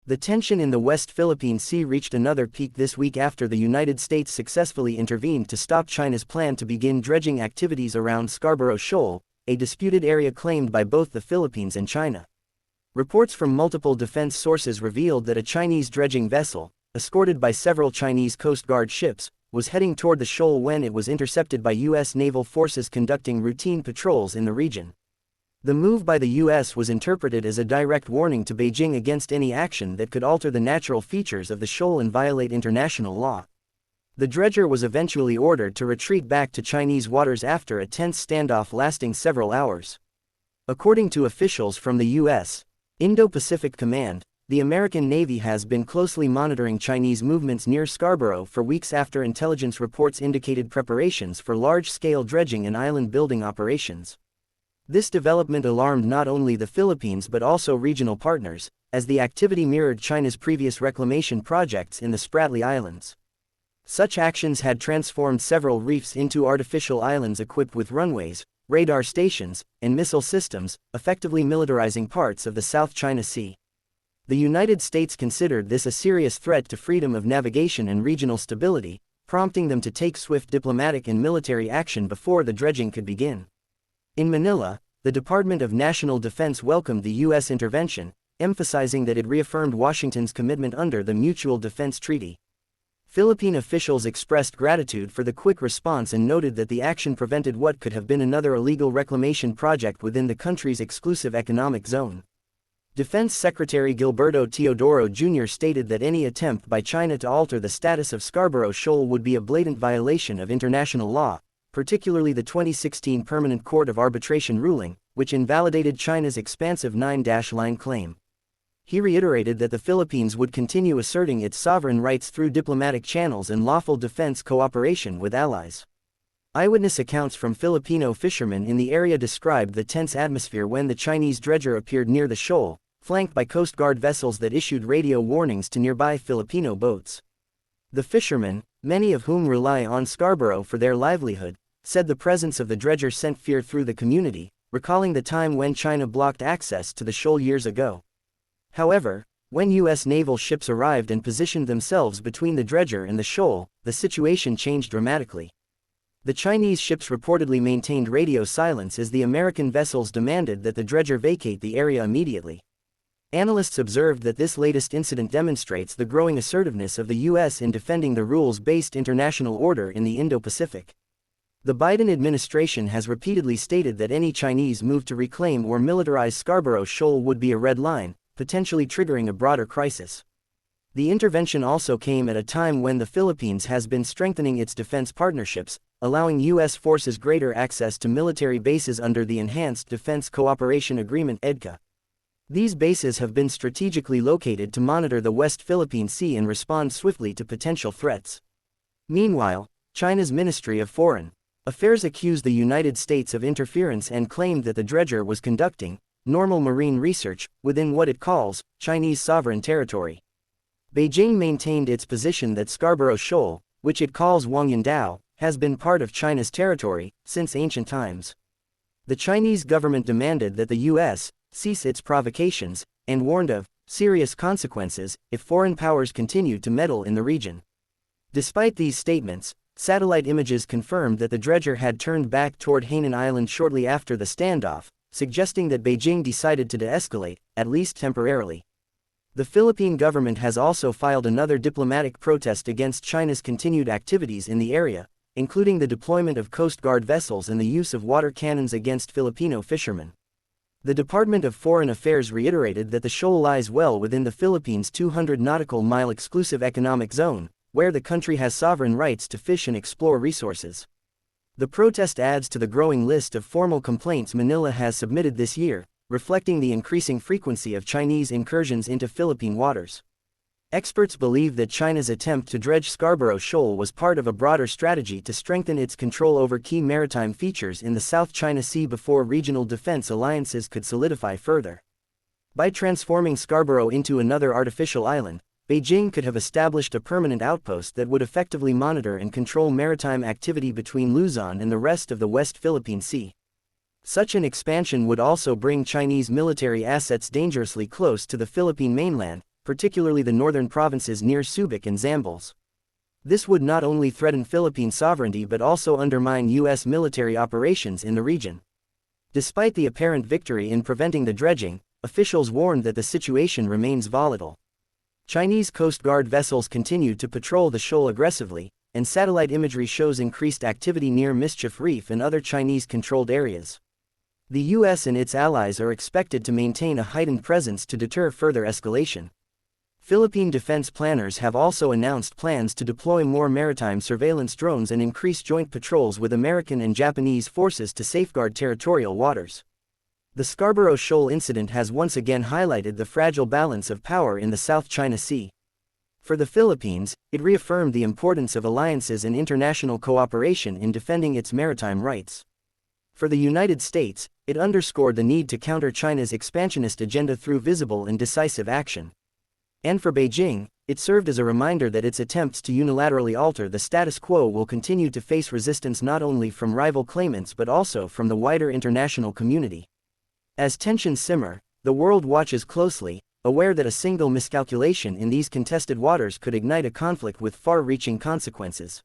The tension in the West Philippine Sea reached another peak this week after the United States successfully intervened to stop China's plan to begin dredging activities around Scarborough Shoal, a disputed area claimed by both the Philippines and China. Reports from multiple defense sources revealed that a Chinese dredging vessel, escorted by several Chinese Coast Guard ships, was heading toward the shoal when it was intercepted by U.S. naval forces conducting routine patrols in the region. The move by the U.S. was interpreted as a direct warning to Beijing against any action that could alter the natural features of the shoal and violate international law. The dredger was eventually ordered to retreat back to Chinese waters after a tense standoff lasting several hours. According to officials from the U.S. Indo-Pacific Command, the American Navy has been closely monitoring Chinese movements near Scarborough for weeks after intelligence reports indicated preparations for large-scale dredging and island-building operations. This development alarmed not only the Philippines but also regional partners, as the activity mirrored China's previous reclamation projects in the Spratly Islands. Such actions had transformed several reefs into artificial islands equipped with runways, radar stations, and missile systems, effectively militarizing parts of the South China Sea. The United States considered this a serious threat to freedom of navigation and regional stability, prompting them to take swift diplomatic and military action before the dredging could begin. In Manila, the Department of National Defense welcomed the U.S. intervention, emphasizing that it reaffirmed Washington's commitment under the Mutual Defense Treaty. Philippine officials expressed gratitude for the quick response and noted that the action prevented what could have been another illegal reclamation project within the country's exclusive economic zone. Defense Secretary Gilberto Teodoro Jr. stated that any attempt by China to alter the status of Scarborough Shoal would be a blatant violation of international law, particularly the 2016 Permanent Court of Arbitration ruling, which invalidated China's expansive nine-line claim. He reiterated that the Philippines would continue asserting its sovereign rights through diplomatic channels and lawful defense cooperation with allies. Eyewitness accounts from Filipino fishermen in the area described the tense atmosphere when the Chinese dredger appeared near the shoal, flanked by Coast Guard vessels that issued radio warnings to nearby Filipino boats. The fishermen, many of whom rely on Scarborough for their livelihood, said the presence of the dredger sent fear through the community, recalling the time when China blocked access to the shoal years ago. However, when U.S. naval ships arrived and positioned themselves between the dredger and the shoal, the situation changed dramatically. The Chinese ships reportedly maintained radio silence as the American vessels demanded that the dredger vacate the area immediately. Analysts observed that this latest incident demonstrates the growing assertiveness of the U.S. in defending the rules-based international order in the Indo-Pacific. The Biden administration has repeatedly stated that any Chinese move to reclaim or militarize Scarborough Shoal would be a red line, potentially triggering a broader crisis. The intervention also came at a time when the Philippines has been strengthening its defense partnerships, allowing U.S. forces greater access to military bases under the Enhanced Defense Cooperation Agreement (EDCA). These bases have been strategically located to monitor the West Philippine Sea and respond swiftly to potential threats. Meanwhile, China's Ministry of Foreign Affairs accused the United States of interference and claimed that the dredger was conducting normal marine research within what it calls Chinese sovereign territory. Beijing maintained its position that Scarborough Shoal, which it calls Wangyandao, has been part of China's territory since ancient times. The Chinese government demanded that the U.S. cease its provocations and warned of serious consequences if foreign powers continued to meddle in the region. Despite these statements, satellite images confirmed that the dredger had turned back toward Hainan Island shortly after the standoff, suggesting that Beijing decided to de-escalate, at least temporarily. The Philippine government has also filed another diplomatic protest against China's continued activities in the area, including the deployment of Coast Guard vessels and the use of water cannons against Filipino fishermen. The Department of Foreign Affairs reiterated that the shoal lies well within the Philippines' 200 nautical mile exclusive economic zone, where the country has sovereign rights to fish and explore resources. The protest adds to the growing list of formal complaints Manila has submitted this year, reflecting the increasing frequency of Chinese incursions into Philippine waters. Experts believe that China's attempt to dredge Scarborough Shoal was part of a broader strategy to strengthen its control over key maritime features in the South China Sea before regional defense alliances could solidify further. By transforming Scarborough into another artificial island, Beijing could have established a permanent outpost that would effectively monitor and control maritime activity between Luzon and the rest of the West Philippine Sea. Such an expansion would also bring Chinese military assets dangerously close to the Philippine mainland, particularly the northern provinces near Subic and Zambales. This would not only threaten Philippine sovereignty but also undermine U.S. military operations in the region. Despite the apparent victory in preventing the dredging, officials warned that the situation remains volatile. Chinese Coast Guard vessels continue to patrol the shoal aggressively, and satellite imagery shows increased activity near Mischief Reef and other Chinese-controlled areas. The U.S. and its allies are expected to maintain a heightened presence to deter further escalation. Philippine defense planners have also announced plans to deploy more maritime surveillance drones and increase joint patrols with American and Japanese forces to safeguard territorial waters. The Scarborough Shoal incident has once again highlighted the fragile balance of power in the South China Sea. For the Philippines, it reaffirmed the importance of alliances and international cooperation in defending its maritime rights. For the United States, it underscored the need to counter China's expansionist agenda through visible and decisive action. And for Beijing, it served as a reminder that its attempts to unilaterally alter the status quo will continue to face resistance not only from rival claimants but also from the wider international community. As tensions simmer, the world watches closely, aware that a single miscalculation in these contested waters could ignite a conflict with far-reaching consequences.